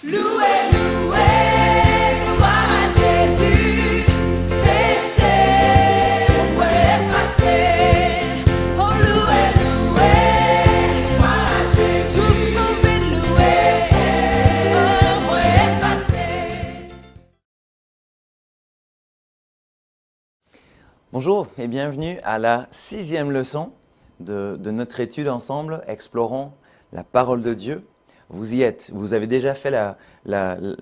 Louez, louez, gloire à Jésus. Péché, moi effacé. Oh, louez, louez, gloire à Jésus. Tout le monde veut louer. Péché, moi effacé. Bonjour et bienvenue à la 6e leçon de notre étude ensemble, Explorons la parole de Dieu. Vous y êtes, vous avez déjà fait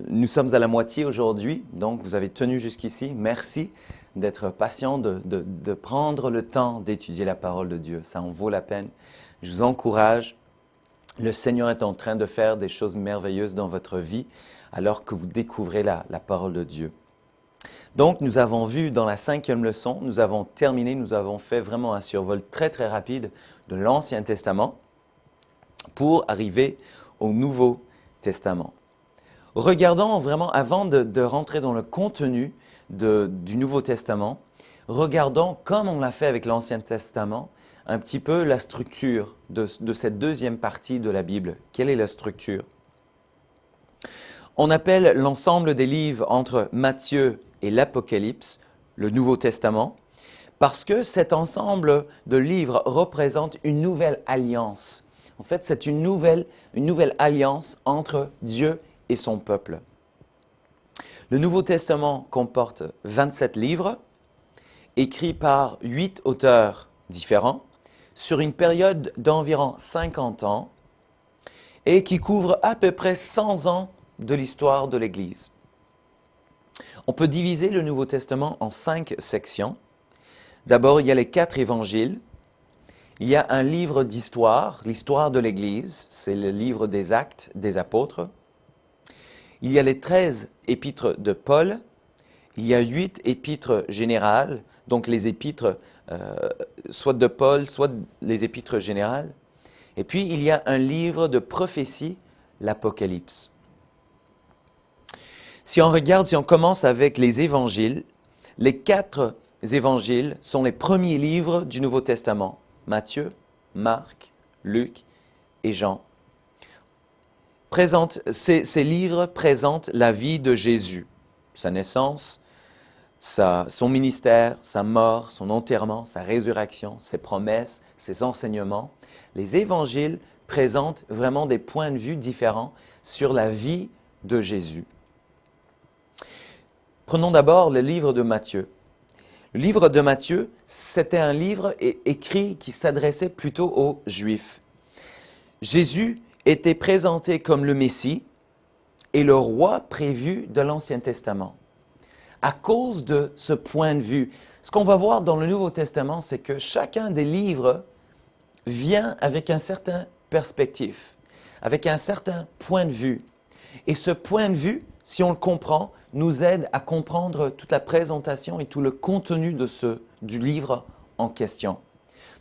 nous sommes à la moitié aujourd'hui, donc vous avez tenu jusqu'ici. Merci d'être patient, de prendre le temps d'étudier la parole de Dieu. Ça en vaut la peine. Je vous encourage. Le Seigneur est en train de faire des choses merveilleuses dans votre vie alors que vous découvrez la parole de Dieu. Donc, nous avons vu dans la 5e leçon, nous avons terminé, nous avons fait vraiment un survol très très rapide de l'Ancien Testament pour arriver au Nouveau Testament. Regardons vraiment, avant de rentrer dans le contenu du Nouveau Testament, regardons, comme on l'a fait avec l'Ancien Testament, un petit peu la structure de cette deuxième partie de la Bible. Quelle est la structure? On appelle l'ensemble des livres entre Matthieu et l'Apocalypse le Nouveau Testament parce que cet ensemble de livres représente une nouvelle alliance. En fait, c'est une nouvelle alliance entre Dieu et son peuple. Le Nouveau Testament comporte 27 livres, écrits par 8 auteurs différents, sur une période d'environ 50 ans, et qui couvrent à peu près 100 ans de l'histoire de l'Église. On peut diviser le Nouveau Testament en 5 sections. D'abord, il y a les 4 évangiles. Il y a un livre d'histoire, l'histoire de l'Église, c'est le livre des Actes des Apôtres. Il y a les 13 épîtres de Paul. Il y a 8 épîtres générales, donc les épîtres soit de Paul, soit les épîtres générales. Et puis, il y a un livre de prophétie, l'Apocalypse. Si on commence avec les évangiles, les 4 évangiles sont les premiers livres du Nouveau Testament. Matthieu, Marc, Luc et Jean. Ces livres présentent la vie de Jésus, sa naissance, son ministère, sa mort, son enterrement, sa résurrection, ses promesses, ses enseignements. Les évangiles présentent vraiment des points de vue différents sur la vie de Jésus. Prenons d'abord le livre de Matthieu. Le livre de Matthieu, c'était un livre écrit qui s'adressait plutôt aux Juifs. Jésus était présenté comme le Messie et le roi prévu de l'Ancien Testament. À cause de ce point de vue, ce qu'on va voir dans le Nouveau Testament, c'est que chacun des livres vient avec un certain perspective, avec un certain point de vue. Et ce point de vue, si on le comprend, nous aide à comprendre toute la présentation et tout le contenu du livre en question.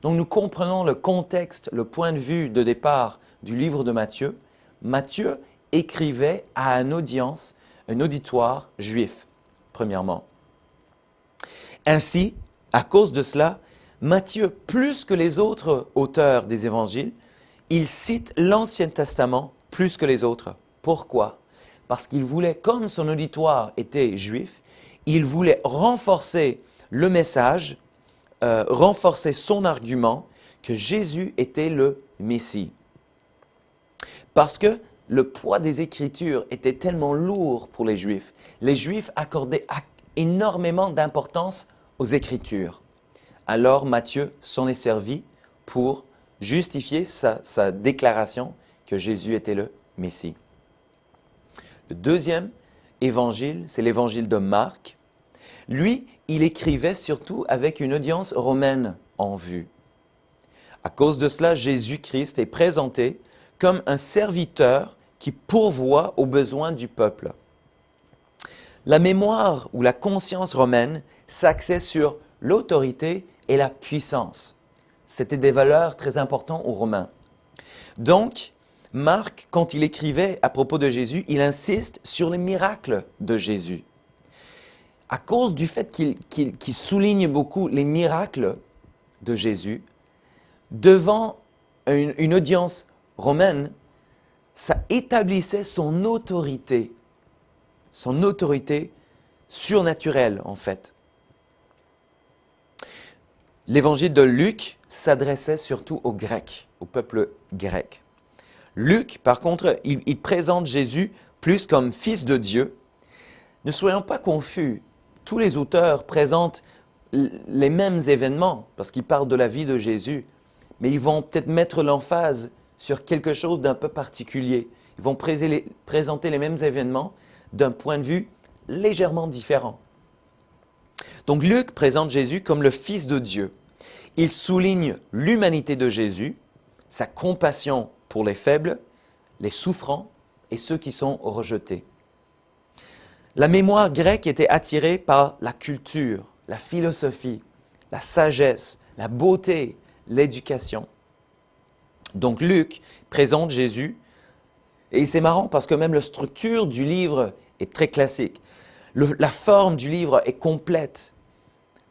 Donc nous comprenons le contexte, le point de vue de départ du livre de Matthieu. Matthieu écrivait à un auditoire juif, premièrement. Ainsi, à cause de cela, Matthieu, plus que les autres auteurs des évangiles, il cite l'Ancien Testament plus que les autres. Pourquoi? Parce qu'il voulait, comme son auditoire était juif, il voulait renforcer le message, renforcer son argument que Jésus était le Messie. Parce que le poids des Écritures était tellement lourd pour les Juifs accordaient énormément d'importance aux Écritures. Alors Matthieu s'en est servi pour justifier sa déclaration que Jésus était le Messie. Le deuxième évangile, c'est l'évangile de Marc. Lui, il écrivait surtout avec une audience romaine en vue. À cause de cela, Jésus-Christ est présenté comme un serviteur qui pourvoit aux besoins du peuple. La mémoire ou la conscience romaine s'axait sur l'autorité et la puissance. C'était des valeurs très importantes aux Romains. Donc, Marc, quand il écrivait à propos de Jésus, il insiste sur les miracles de Jésus. À cause du fait qu'il souligne beaucoup les miracles de Jésus, devant une audience romaine, ça établissait son autorité surnaturelle en fait. L'évangile de Luc s'adressait surtout aux Grecs, au peuple grec. Luc, par contre, il présente Jésus plus comme fils de Dieu. Ne soyons pas confus, tous les auteurs présentent les mêmes événements parce qu'ils parlent de la vie de Jésus, mais ils vont peut-être mettre l'emphase sur quelque chose d'un peu particulier. Ils vont présenter les mêmes événements d'un point de vue légèrement différent. Donc Luc présente Jésus comme le Fils de Dieu. Il souligne l'humanité de Jésus, sa compassion pour les faibles, les souffrants et ceux qui sont rejetés. La mémoire grecque était attirée par la culture, la philosophie, la sagesse, la beauté, l'éducation. Donc Luc présente Jésus, et c'est marrant parce que même la structure du livre est très classique. La forme du livre est complète,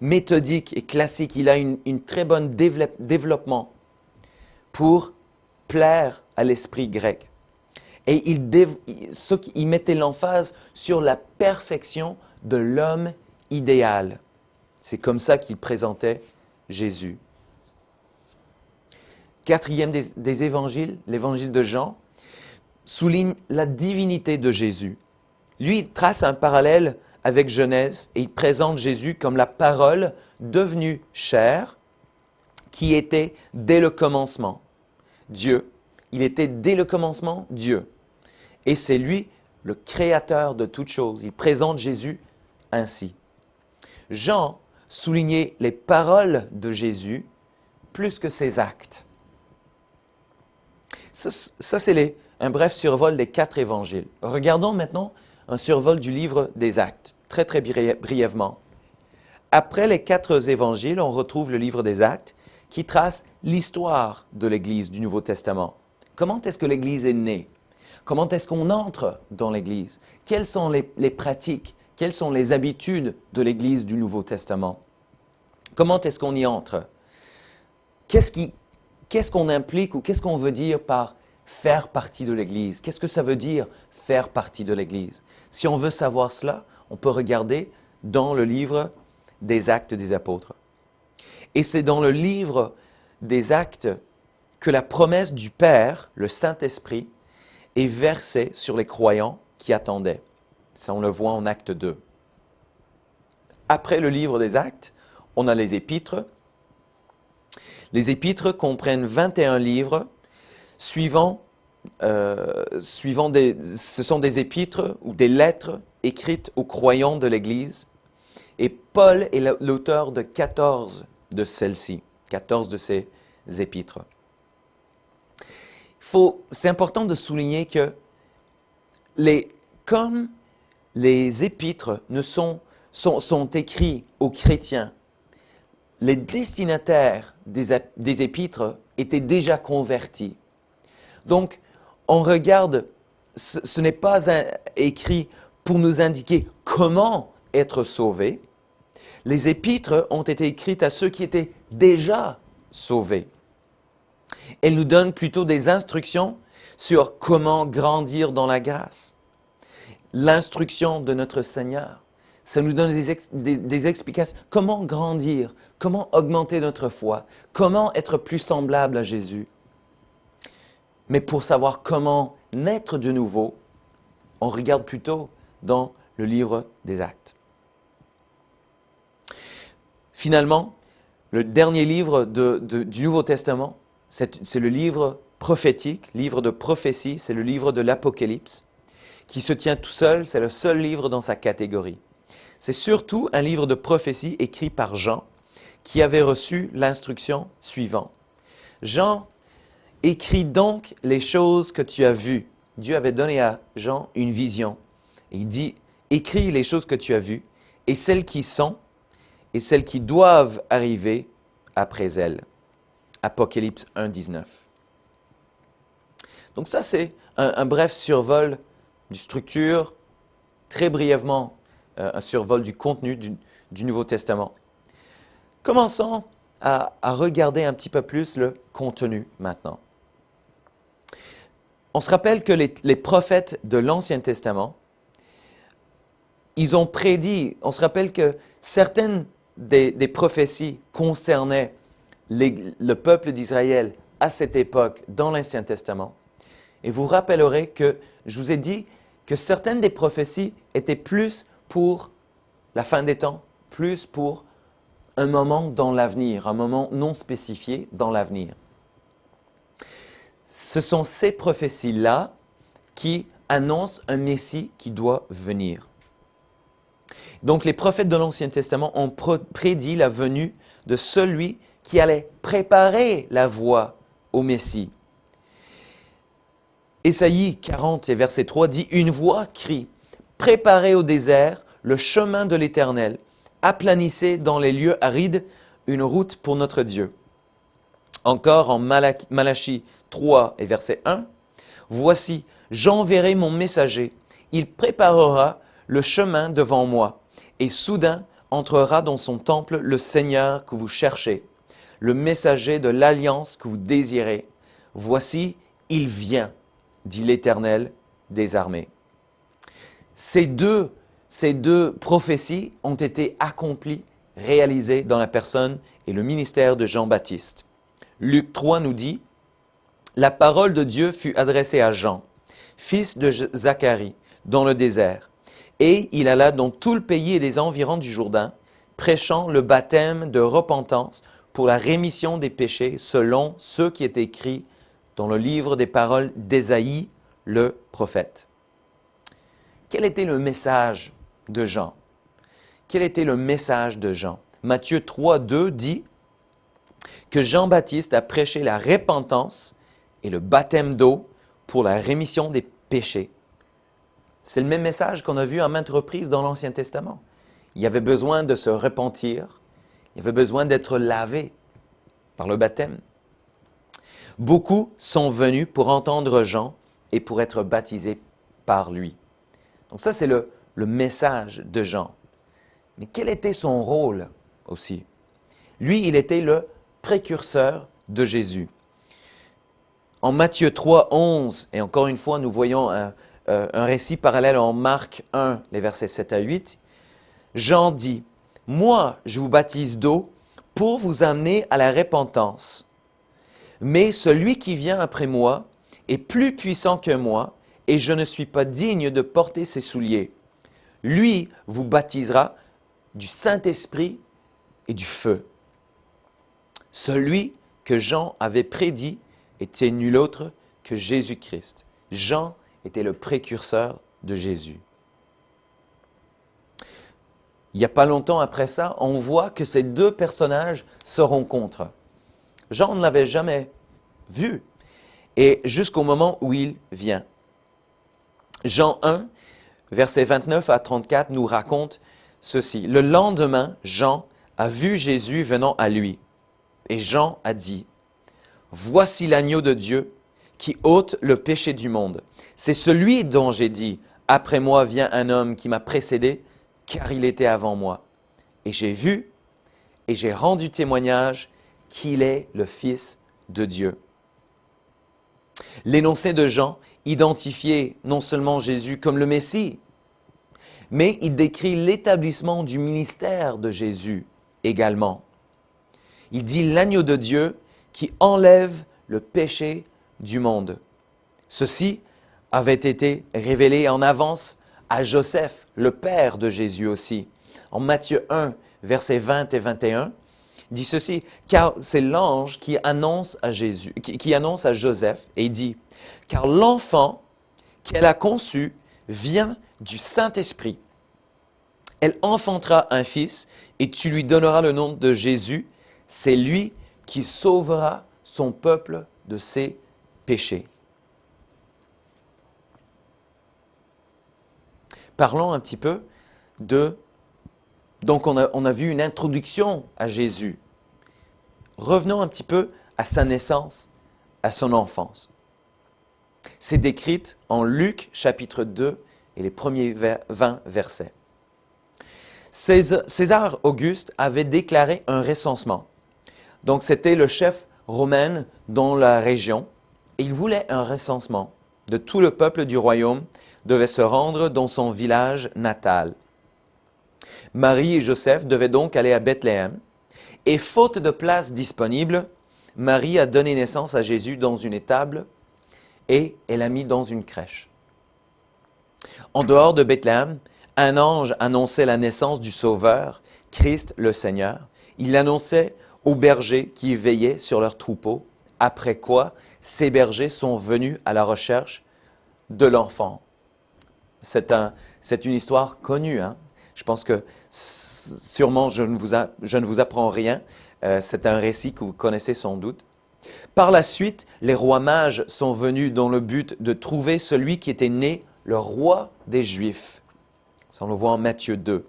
méthodique et classique. Il a une très bonne développement pour plaire à l'esprit grec. Et il mettait l'emphase sur la perfection de l'homme idéal. C'est comme ça qu'il présentait Jésus. Quatrième des évangiles, l'évangile de Jean, souligne la divinité de Jésus. Lui, il trace un parallèle avec Genèse et il présente Jésus comme la parole devenue chair qui était dès le commencement Dieu. Il était dès le commencement Dieu. Et c'est lui le créateur de toutes choses. Il présente Jésus ainsi. Jean soulignait les paroles de Jésus plus que ses actes. Ça c'est un bref survol des 4 évangiles. Regardons maintenant un survol du livre des Actes, très très brièvement. Après les 4 évangiles, on retrouve le livre des Actes qui trace l'histoire de l'Église du Nouveau Testament. Comment est-ce que l'Église est née? Comment est-ce qu'on entre dans l'Église? Quelles sont les pratiques? Quelles sont les habitudes de l'Église du Nouveau Testament? Comment est-ce qu'on y entre? Qu'est-ce qu'on implique ou qu'est-ce qu'on veut dire par faire partie de l'Église? Qu'est-ce que ça veut dire faire partie de l'Église? Si on veut savoir cela, on peut regarder dans le livre des Actes des Apôtres. Et c'est dans le livre des Actes que la promesse du Père, le Saint-Esprit, est versée sur les croyants qui attendaient. Ça, on le voit en Acte 2. Après le livre des Actes, on a les Épîtres. Les Épîtres comprennent 21 livres ce sont des épîtres ou des lettres écrites aux croyants de l'Église. Et Paul est l'auteur de 14 de celles-ci, 14 de ces épîtres. C'est important de souligner que comme les épîtres sont écrits aux chrétiens, les destinataires des épîtres étaient déjà convertis. Donc, on regarde, ce n'est pas écrit pour nous indiquer comment être sauvés. Les épîtres ont été écrites à ceux qui étaient déjà sauvés. Elles nous donnent plutôt des instructions sur comment grandir dans la grâce. L'instruction de notre Seigneur, ça nous donne des explications. Comment grandir, comment augmenter notre foi, comment être plus semblable à Jésus. Mais pour savoir comment naître de nouveau, on regarde plutôt dans le livre des Actes. Finalement, le dernier livre du Nouveau Testament, c'est le livre prophétique, livre de prophétie, c'est le livre de l'Apocalypse, qui se tient tout seul, c'est le seul livre dans sa catégorie. C'est surtout un livre de prophétie écrit par Jean, qui avait reçu l'instruction suivante. Jean écris donc les choses que tu as vues. Dieu avait donné à Jean une vision. Et il dit, écris les choses que tu as vues, et celles qui sont, et celles qui doivent arriver après elles. Apocalypse 1, 19. Donc ça, c'est un bref survol du structure, très brièvement, un survol du contenu du Nouveau Testament. Commençons à regarder un petit peu plus le contenu maintenant. On se rappelle que les prophètes de l'Ancien Testament, ils ont prédit, on se rappelle que certaines des prophéties concernaient le peuple d'Israël à cette époque dans l'Ancien Testament. Et vous rappellerez que je vous ai dit que certaines des prophéties étaient plus pour la fin des temps, plus pour un moment dans l'avenir, un moment non spécifié dans l'avenir. Ce sont ces prophéties-là qui annoncent un Messie qui doit venir. Donc les prophètes de l'Ancien Testament ont prédit la venue de celui qui allait préparer la voie au Messie. Ésaïe 40 et verset 3 dit « Une voix crie, préparez au désert le chemin de l'Éternel, aplanissez dans les lieux arides une route pour notre Dieu. » Encore en Malachie 3 et verset 1, « Voici, j'enverrai mon messager, il préparera le chemin devant moi, et soudain entrera dans son temple le Seigneur que vous cherchez, le messager de l'alliance que vous désirez. Voici, il vient, dit l'Éternel des armées. » Ces deux prophéties ont été accomplies, réalisées dans la personne et le ministère de Jean-Baptiste. Luc 3 nous dit « La parole de Dieu fut adressée à Jean, fils de Zacharie, dans le désert. Et il alla dans tout le pays et les environs du Jourdain, prêchant le baptême de repentance pour la rémission des péchés selon ce qui est écrit dans le livre des paroles d'Ésaïe, le prophète. » Quel était le message de Jean? Quel était le message de Jean? Matthieu 3, 2 dit que Jean-Baptiste a prêché la repentance et le baptême d'eau pour la rémission des péchés. C'est le même message qu'on a vu à maintes reprises dans l'Ancien Testament. Il y avait besoin de se repentir, il y avait besoin d'être lavé par le baptême. Beaucoup sont venus pour entendre Jean et pour être baptisés par lui. Donc ça, c'est le message de Jean. Mais quel était son rôle aussi? Lui, il était le précurseur de Jésus. En Matthieu 3, 11, et encore une fois, nous voyons un récit parallèle en Marc 1, les versets 7 à 8, Jean dit, « Moi, je vous baptise d'eau pour vous amener à la repentance. Mais celui qui vient après moi est plus puissant que moi, et je ne suis pas digne de porter ses souliers. Lui vous baptisera du Saint-Esprit et du feu. » Celui que Jean avait prédit était nul autre que Jésus-Christ. Jean était le précurseur de Jésus. Il n'y a pas longtemps après ça, on voit que ces deux personnages se rencontrent. Jean ne l'avait jamais vu, et jusqu'au moment où il vient. Jean 1, versets 29 à 34, nous raconte ceci. « Le lendemain, Jean a vu Jésus venant à lui, et Jean a dit, « Voici l'agneau de Dieu qui ôte le péché du monde. C'est celui dont j'ai dit, « Après moi vient un homme qui m'a précédé, car il était avant moi. Et j'ai vu et j'ai rendu témoignage qu'il est le Fils de Dieu. » L'énoncé de Jean identifiait non seulement Jésus comme le Messie, mais il décrit l'établissement du ministère de Jésus également. Il dit l'agneau de Dieu qui enlève le péché du monde. Ceci avait été révélé en avance à Joseph, le père de Jésus aussi. En Matthieu 1, versets 20 et 21, dit ceci, car c'est l'ange qui annonce à Jésus, qui annonce à Joseph et dit, car l'enfant qu'elle a conçu vient du Saint-Esprit. Elle enfantera un fils et tu lui donneras le nom de Jésus. C'est lui qui sauvera son peuple de ses péchés. Parlons un petit peu de... Donc on a vu une introduction à Jésus. Revenons un petit peu à sa naissance, à son enfance. C'est décrit en Luc chapitre 2 et les premiers 20 versets. César Auguste avait déclaré un recensement. Donc c'était le chef romain dans la région et il voulait un recensement de tout le peuple du royaume devait se rendre dans son village natal. Marie et Joseph devaient donc aller à Bethléem, et faute de place disponible, Marie a donné naissance à Jésus dans une étable et elle l'a mis dans une crèche. En dehors de Bethléem, un ange annonçait la naissance du Sauveur, Christ le Seigneur. Il l'annonçait aux bergers qui veillaient sur leurs troupeaux, après quoi ces bergers sont venus à la recherche de l'enfant. C'est une histoire connue, hein? Je pense que sûrement je ne vous apprends rien. C'est un récit que vous connaissez sans doute. Par la suite, les rois mages sont venus dans le but de trouver celui qui était né, le roi des Juifs. Ça, on le voit en Matthieu 2.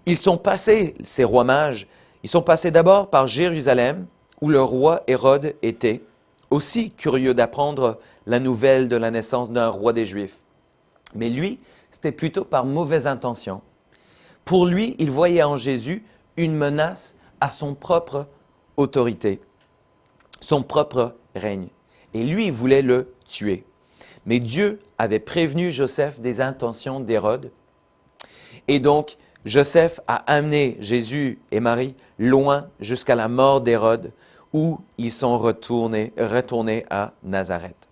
Ces rois mages, ils sont passés d'abord par Jérusalem, où le roi Hérode était, aussi curieux d'apprendre la nouvelle de la naissance d'un roi des Juifs. Mais lui, c'était plutôt par mauvaise intention. Pour lui, il voyait en Jésus une menace à son propre autorité, son propre règne. Et lui, il voulait le tuer. Mais Dieu avait prévenu Joseph des intentions d'Hérode. Et donc, Joseph a amené Jésus et Marie loin jusqu'à la mort d'Hérode, où ils sont retournés à Nazareth.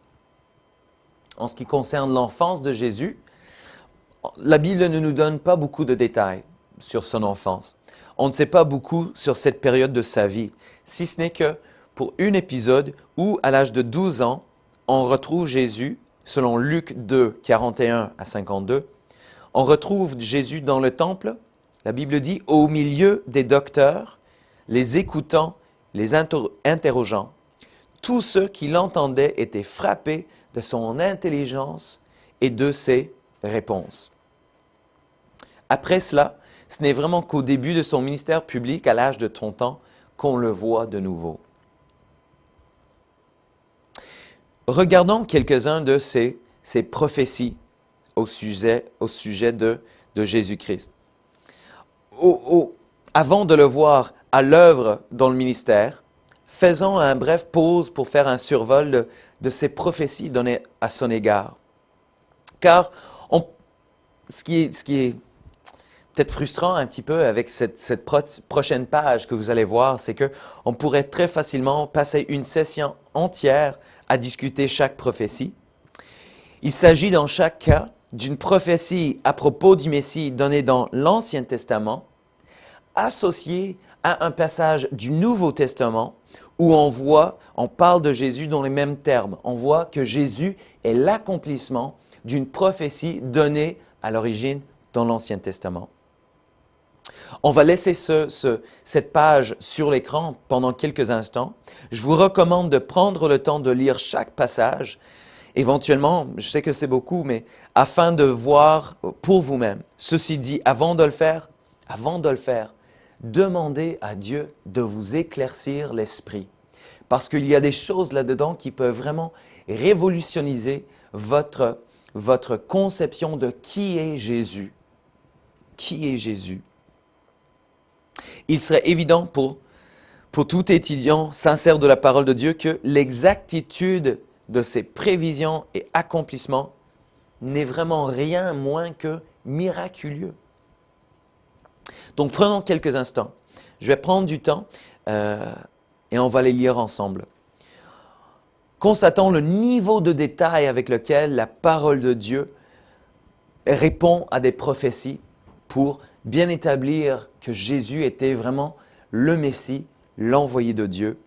En ce qui concerne l'enfance de Jésus, la Bible ne nous donne pas beaucoup de détails sur son enfance. On ne sait pas beaucoup sur cette période de sa vie, si ce n'est que pour un épisode où, à l'âge de 12 ans, on retrouve Jésus, selon Luc 2, 41 à 52, on retrouve Jésus dans le temple, la Bible dit, au milieu des docteurs, les écoutant, les interrogeant. Tous ceux qui l'entendaient étaient frappés de son intelligence et de ses réponses. Après cela, ce n'est vraiment qu'au début de son ministère public, à l'âge de 30 ans, qu'on le voit de nouveau. Regardons quelques-uns de ces prophéties au sujet de Jésus-Christ. Avant de le voir à l'œuvre dans le ministère, faisons un bref pause pour faire un survol de ces prophéties données à son égard. Car ce qui est peut-être frustrant un petit peu avec cette prochaine page que vous allez voir, c'est qu'on pourrait très facilement passer une session entière à discuter chaque prophétie. Il s'agit dans chaque cas d'une prophétie à propos du Messie donnée dans l'Ancien Testament, associée à un passage du Nouveau Testament où on parle de Jésus dans les mêmes termes. On voit que Jésus est l'accomplissement d'une prophétie donnée à l'origine dans l'Ancien Testament. On va laisser cette page sur l'écran pendant quelques instants. Je vous recommande de prendre le temps de lire chaque passage. Éventuellement, je sais que c'est beaucoup, mais afin de voir pour vous-même. Ceci dit, avant de le faire, demandez à Dieu de vous éclaircir l'esprit. Parce qu'il y a des choses là-dedans qui peuvent vraiment révolutioniser votre conception de qui est Jésus. Qui est Jésus? Il serait évident pour tout étudiant sincère de la parole de Dieu que l'exactitude de ses prévisions et accomplissements n'est vraiment rien moins que miraculeux. Donc prenons quelques instants. Je vais prendre du temps et on va les lire ensemble. Constatons le niveau de détail avec lequel la parole de Dieu répond à des prophéties pour bien établir que Jésus était vraiment le Messie, l'envoyé de Dieu.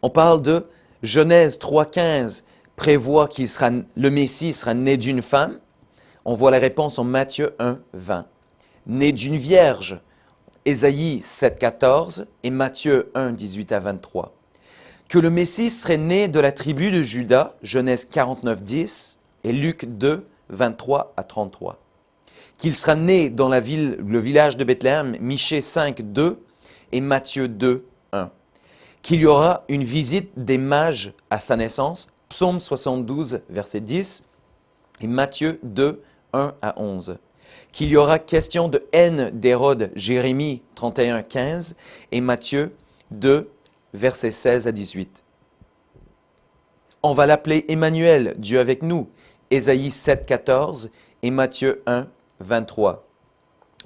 On parle de Genèse 3,15 prévoit le Messie sera né d'une femme. On voit la réponse en Matthieu 1,20. Né d'une vierge, Ésaïe 7,14 et Matthieu 1,18 à 23. Que le Messie serait né de la tribu de Juda, Genèse 49,10 et Luc 2, 23 à 33. Qu'il sera né dans le village de Bethléem, Michée 5, 2 et Matthieu 2, 1. Qu'il y aura une visite des mages à sa naissance, Psaume 72, verset 10 et Matthieu 2, 1 à 11. Qu'il y aura question de haine d'Hérode, Jérémie 31, 15 et Matthieu 2, versets 16 à 18. On va l'appeler Emmanuel, Dieu avec nous. Ésaïe 7, 14 et Matthieu 1, 23.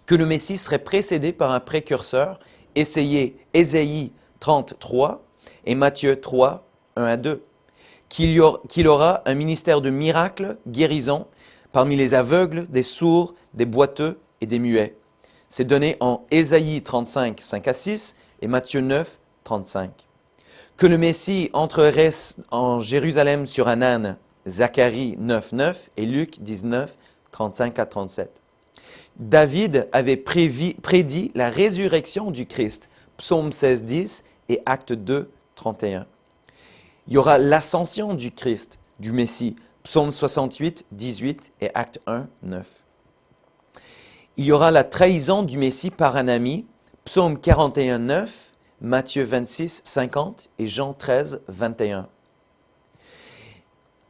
Que le Messie serait précédé par un précurseur, Ésaïe 33 et Matthieu 3, 1 à 2. Qu'il aura un ministère de miracles, guérison, parmi les aveugles, des sourds, des boiteux et des muets. C'est donné en Ésaïe 35, 5 à 6 et Matthieu 9, 35. Que le Messie entrerait en Jérusalem sur un âne, Zacharie 9, 9 et Luc 19, 35 à 37. David avait prédit la résurrection du Christ, Psaume 16, 10 et Acte 2, 31. Il y aura l'ascension du Christ, du Messie, Psaume 68, 18 et Acte 1, 9. Il y aura la trahison du Messie par un ami, Psaume 41, 9, Matthieu 26, 50 et Jean 13, 21.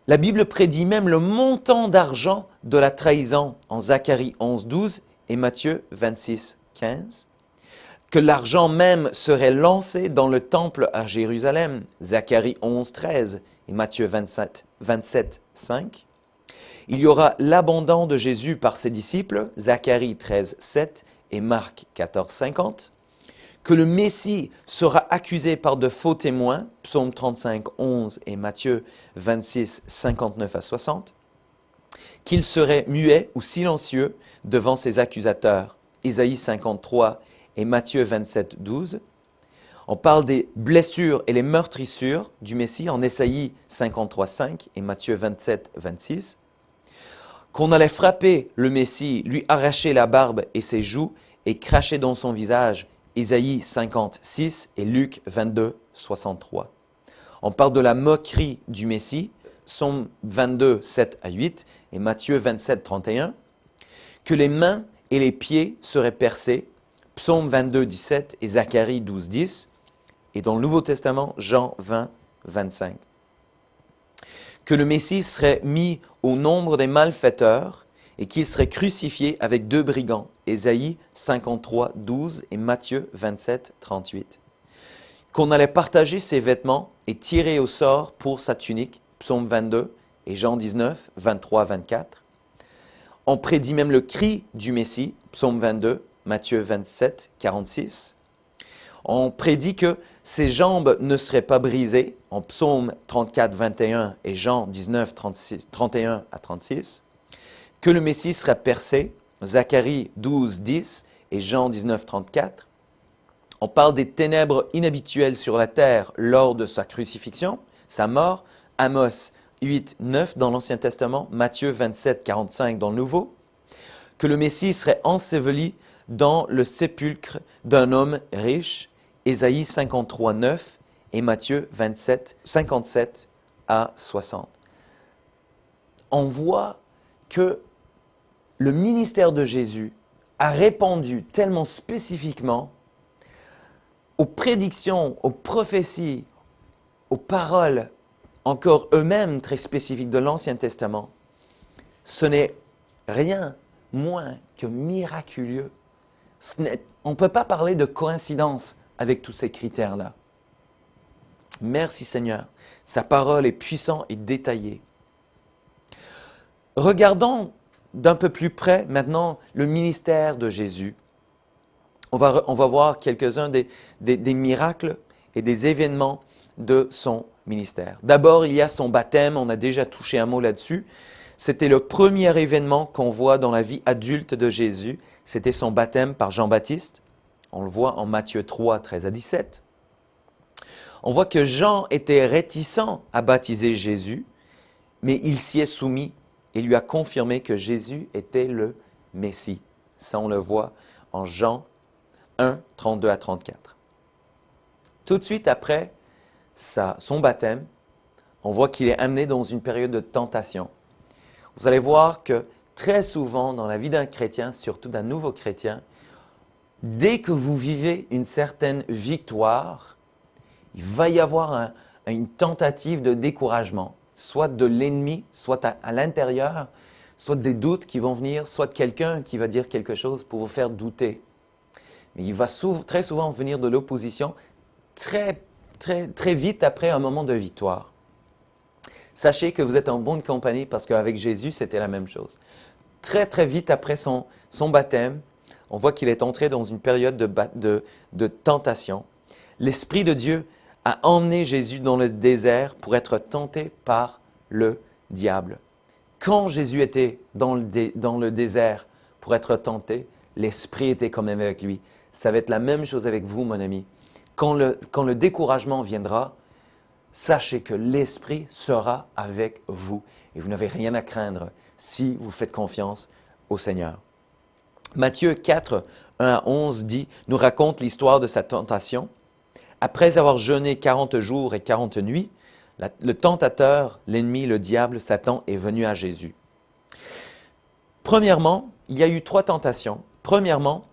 La Bible prédit même le montant d'argent de la trahison en Zacharie 11, 12 et Matthieu 26, 15. Que l'argent même serait lancé dans le temple à Jérusalem, Zacharie 11, 13 et Matthieu 27, 5. Il y aura l'abandon de Jésus par ses disciples, Zacharie 13, 7 et Marc 14, 50. Que le Messie sera accusé par de faux témoins, Psaume 35, 11 et Matthieu 26, 59 à 60. Qu'il serait muet ou silencieux devant ses accusateurs, Ésaïe 53 et Matthieu 27, 12. On parle des blessures et les meurtrissures du Messie en Ésaïe 53, 5 et Matthieu 27, 26. Qu'on allait frapper le Messie, lui arracher la barbe et ses joues et cracher dans son visage, Ésaïe 56 et Luc 22, 63. On parle de la moquerie du Messie, Psaume 22, 7 à 8 et Matthieu 27, 31. Que les mains et les pieds seraient percés, Psaume 22, 17 et Zacharie 12, 10. Et dans le Nouveau Testament, Jean 20, 25. Que le Messie serait mis au nombre des malfaiteurs et qu'il serait crucifié avec 2 brigands, Ésaïe 53, 12 et Matthieu 27, 38. Qu'on allait partager ses vêtements et tirer au sort pour sa tunique, Psaume 22 et Jean 19, 23, 24. On prédit même le cri du Messie, Psaume 22, Matthieu 27, 46. On prédit que ses jambes ne seraient pas brisées, en Psaume 34, 21 et Jean 19, 31 à 36. Que le Messie serait percé, Zacharie 12, 10 et Jean 19, 34. On parle des ténèbres inhabituelles sur la terre lors de sa crucifixion, sa mort, Amos 8, 9 dans l'Ancien Testament, Matthieu 27, 45 dans le Nouveau. Que le Messie serait enseveli dans le sépulcre d'un homme riche, Ésaïe 53, 9 et Matthieu 27, 57 à 60. On voit que le ministère de Jésus a répondu tellement spécifiquement aux prédictions, aux prophéties, aux paroles, encore eux-mêmes très spécifiques de l'Ancien Testament. Ce n'est rien moins que miraculeux. On ne peut pas parler de coïncidence avec tous ces critères-là. Merci Seigneur, sa parole est puissante et détaillée. Regardons d'un peu plus près maintenant le ministère de Jésus. On va voir quelques-uns des miracles et des événements de son ministère. D'abord, il y a son baptême, on a déjà touché un mot là-dessus. C'était le premier événement qu'on voit dans la vie adulte de Jésus. C'était son baptême par Jean-Baptiste. On le voit en Matthieu 3, 13 à 17. On voit que Jean était réticent à baptiser Jésus, mais il s'y est soumis et lui a confirmé que Jésus était le Messie. Ça, on le voit en Jean 1, 32 à 34. Tout de suite après son baptême, on voit qu'il est amené dans une période de tentation. Vous allez voir que très souvent dans la vie d'un chrétien, surtout d'un nouveau chrétien, dès que vous vivez une certaine victoire, il va y avoir une tentative de découragement, soit de l'ennemi, soit à l'intérieur, soit des doutes qui vont venir, soit de quelqu'un qui va dire quelque chose pour vous faire douter. Mais il va très souvent venir de l'opposition très vite après un moment de victoire. Sachez que vous êtes en bonne compagnie parce qu'avec Jésus, c'était la même chose. Très, très vite après son baptême, on voit qu'il est entré dans une période de tentation. L'Esprit de Dieu a emmené Jésus dans le désert pour être tenté par le diable. Quand Jésus était dans le désert pour être tenté, l'Esprit était quand même avec lui. Ça va être la même chose avec vous, mon ami. Quand le découragement viendra, sachez que l'Esprit sera avec vous et vous n'avez rien à craindre si vous faites confiance au Seigneur. Matthieu 4, 1 à 11 nous raconte l'histoire de sa tentation. Après avoir jeûné 40 jours et 40 nuits, le tentateur, l'ennemi, le diable, Satan, est venu à Jésus. Premièrement, il y a eu 3 tentations. Premièrement,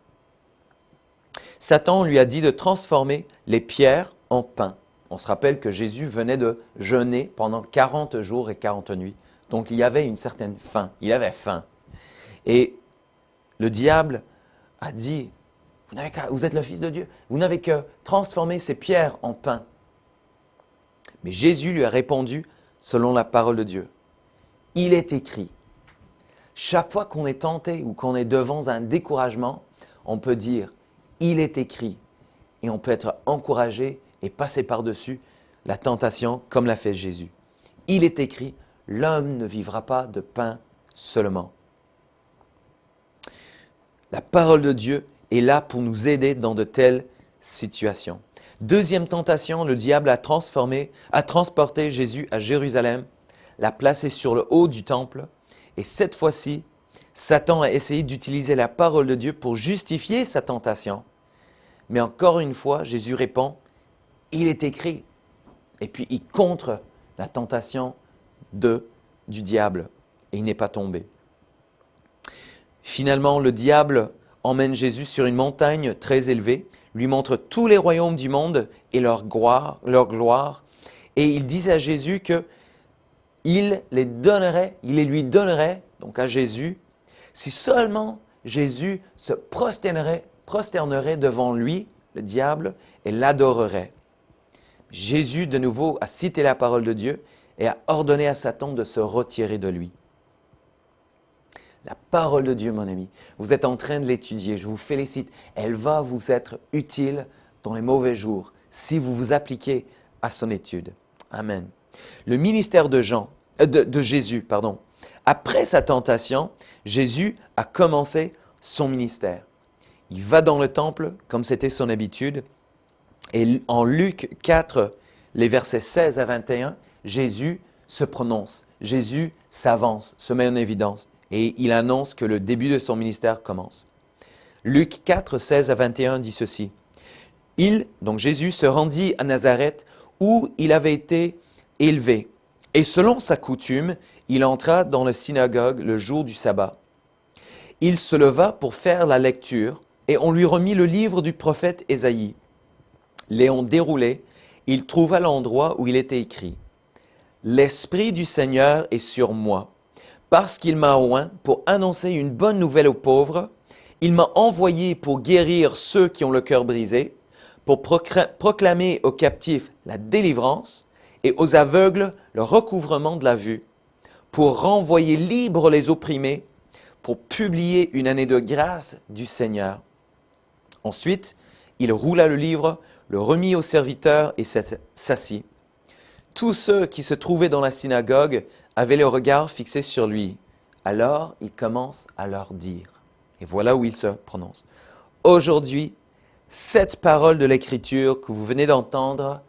Satan lui a dit de transformer les pierres en pain. On se rappelle que Jésus venait de jeûner pendant 40 jours et 40 nuits. Donc, il y avait une certaine faim. Il avait faim. Et le diable a dit, vous êtes le Fils de Dieu, vous n'avez que transformer ces pierres en pain. Mais Jésus lui a répondu selon la parole de Dieu. Il est écrit. Chaque fois qu'on est tenté ou qu'on est devant un découragement, on peut dire, il est écrit. Et on peut être encouragé et passer par-dessus la tentation comme l'a fait Jésus. Il est écrit, l'homme ne vivra pas de pain seulement. La parole de Dieu est là pour nous aider dans de telles situations. Deuxième tentation, le diable a transporté Jésus à Jérusalem, l'a placé sur le haut du temple. Et cette fois-ci, Satan a essayé d'utiliser la parole de Dieu pour justifier sa tentation. Mais encore une fois, Jésus répond, il est écrit. Et puis il contre la tentation du diable. Et il n'est pas tombé. Finalement, le diable emmène Jésus sur une montagne très élevée, lui montre tous les royaumes du monde et leur gloire. Et il dit à Jésus qu'il les lui donnerait, donc à Jésus, si seulement Jésus se prosternerait devant lui, le diable, et l'adorerait. Jésus, de nouveau, a cité la parole de Dieu et a ordonné à Satan de se retirer de lui. La parole de Dieu, mon ami, vous êtes en train de l'étudier, je vous félicite. Elle va vous être utile dans les mauvais jours si vous vous appliquez à son étude. Amen. Le ministère de Jésus. Après sa tentation, Jésus a commencé son ministère. Il va dans le temple comme c'était son habitude. Et en Luc 4, les versets 16 à 21, Jésus se prononce. Jésus s'avance, se met en évidence. Et il annonce que le début de son ministère commence. Luc 4, 16 à 21 dit ceci. Donc Jésus se rendit à Nazareth où il avait été élevé. Et selon sa coutume, il entra dans la synagogue le jour du sabbat. Il se leva pour faire la lecture et on lui remit le livre du prophète Ésaïe. L'ayant déroulé, il trouva l'endroit où il était écrit « L'Esprit du Seigneur est sur moi. Parce qu'il m'a oint pour annoncer une bonne nouvelle aux pauvres, il m'a envoyé pour guérir ceux qui ont le cœur brisé, pour proclamer aux captifs la délivrance et aux aveugles le recouvrement de la vue, pour renvoyer libres les opprimés, pour publier une année de grâce du Seigneur. » Ensuite, il roula le livre, le remit aux serviteurs et s'assit. Tous ceux qui se trouvaient dans la synagogue avaient le regard fixé sur lui. Alors, il commence à leur dire, et voilà où il se prononce. Aujourd'hui, cette parole de l'Écriture que vous venez d'entendre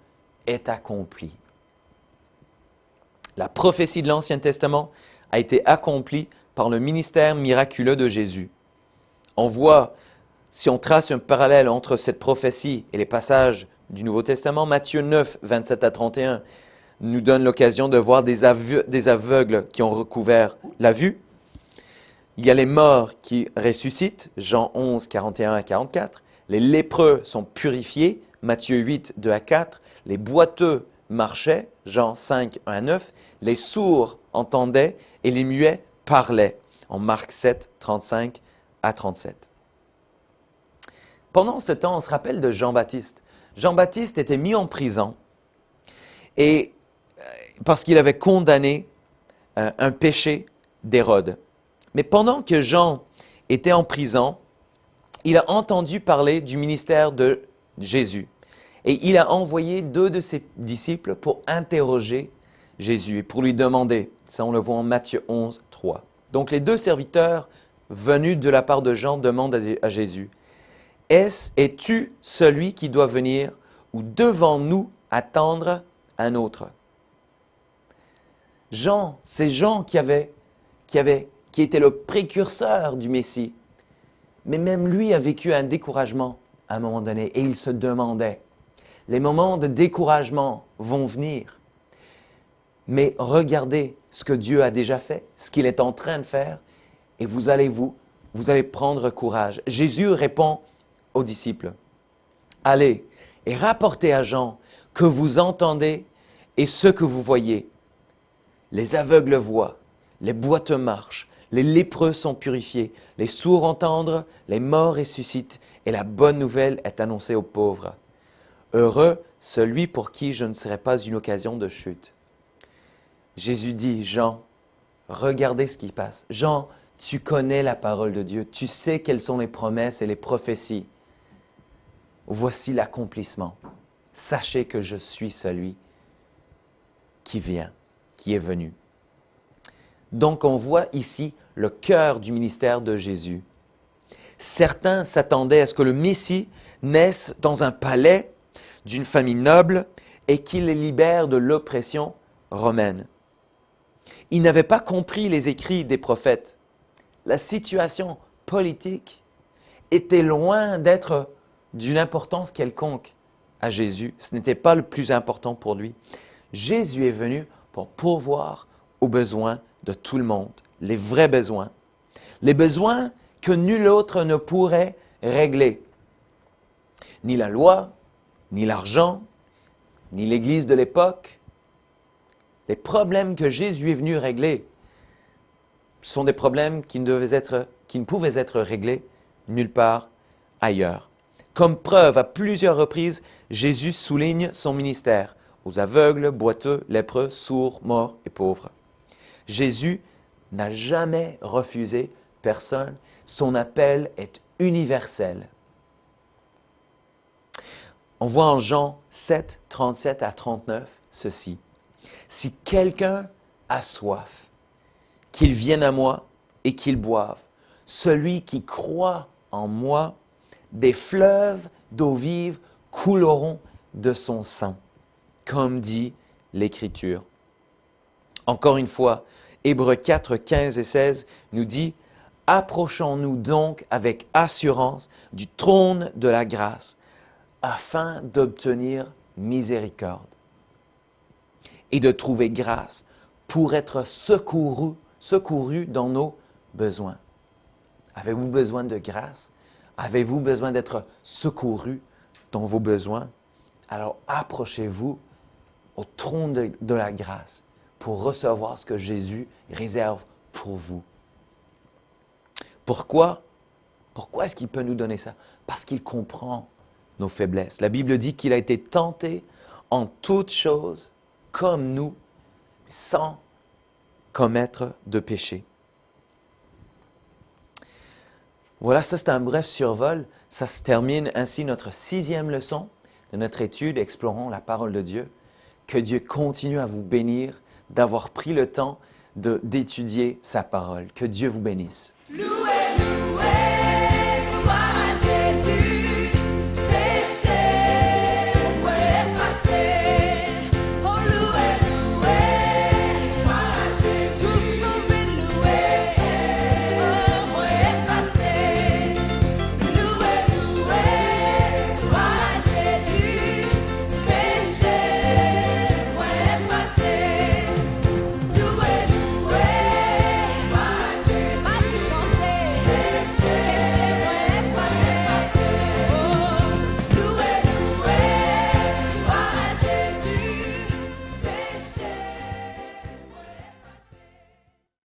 est accomplie. La prophétie de l'Ancien Testament a été accomplie par le ministère miraculeux de Jésus. On voit, si on trace un parallèle entre cette prophétie et les passages du Nouveau Testament, Matthieu 9, 27 à 31, nous donne l'occasion de voir des aveugles qui ont recouvert la vue. Il y a les morts qui ressuscitent, Jean 11, 41 à 44. Les lépreux sont purifiés, Matthieu 8, 2 à 4. Les boiteux marchaient, Jean 5, 1 à 9. Les sourds entendaient et les muets parlaient, en Marc 7, 35 à 37. Pendant ce temps, on se rappelle de Jean-Baptiste. Jean-Baptiste était mis en prison et parce qu'il avait condamné un péché d'Hérode. Mais pendant que Jean était en prison, il a entendu parler du ministère de Jésus. Et il a envoyé 2 de ses disciples pour interroger Jésus et pour lui demander. Ça, on le voit en Matthieu 11, 3. Donc les 2 serviteurs venus de la part de Jean demandent à Jésus, « Es-tu celui qui doit venir ou devons-nous attendre un autre ?» Jean, c'est Jean qui était le précurseur du Messie. Mais même lui a vécu un découragement à un moment donné et il se demandait. Les moments de découragement vont venir. Mais regardez ce que Dieu a déjà fait, ce qu'il est en train de faire et vous allez prendre courage. Jésus répond aux disciples, « Allez et rapportez à Jean que vous entendez et ce que vous voyez. Les aveugles voient, les boiteux marchent, les lépreux sont purifiés, les sourds entendent, les morts ressuscitent, et la bonne nouvelle est annoncée aux pauvres. Heureux celui pour qui je ne serai pas une occasion de chute. » Jésus dit, Jean, regardez ce qui passe. Jean, tu connais la parole de Dieu, tu sais quelles sont les promesses et les prophéties. Voici l'accomplissement. Sachez que je suis celui qui vient, qui est venu. Donc, on voit ici le cœur du ministère de Jésus. Certains s'attendaient à ce que le Messie naisse dans un palais d'une famille noble et qu'il les libère de l'oppression romaine. Ils n'avaient pas compris les écrits des prophètes. La situation politique était loin d'être d'une importance quelconque à Jésus. Ce n'était pas le plus important pour lui. Jésus est venu pour pourvoir aux besoins de tout le monde, les vrais besoins. Les besoins que nul autre ne pourrait régler. Ni la loi, ni l'argent, ni l'Église de l'époque. Les problèmes que Jésus est venu régler sont des problèmes qui ne pouvaient être réglés nulle part ailleurs. Comme preuve, à plusieurs reprises, Jésus souligne son ministère aux aveugles, boiteux, lépreux, sourds, morts et pauvres. Jésus n'a jamais refusé personne. Son appel est universel. On voit en Jean 7, 37 à 39 ceci. « Si quelqu'un a soif, qu'il vienne à moi et qu'il boive. Celui qui croit en moi, des fleuves d'eau vive couleront de son sein, comme dit l'Écriture. » Encore une fois, Hébreux 4, 15 et 16 nous dit « Approchons-nous donc avec assurance du trône de la grâce, afin d'obtenir miséricorde et de trouver grâce pour être secouru dans nos besoins. » Avez-vous besoin de grâce? Avez-vous besoin d'être secouru dans vos besoins? Alors approchez-vous au trône de la grâce pour recevoir ce que Jésus réserve pour vous. Pourquoi? Pourquoi est-ce qu'il peut nous donner ça? Parce qu'il comprend nos faiblesses. La Bible dit qu'il a été tenté en toutes choses comme nous, sans commettre de péché. Voilà, ça c'est un bref survol. Ça se termine ainsi notre 6e leçon de notre étude explorant la parole de Dieu. Que Dieu continue à vous bénir, d'avoir pris le temps d'étudier sa parole. Que Dieu vous bénisse.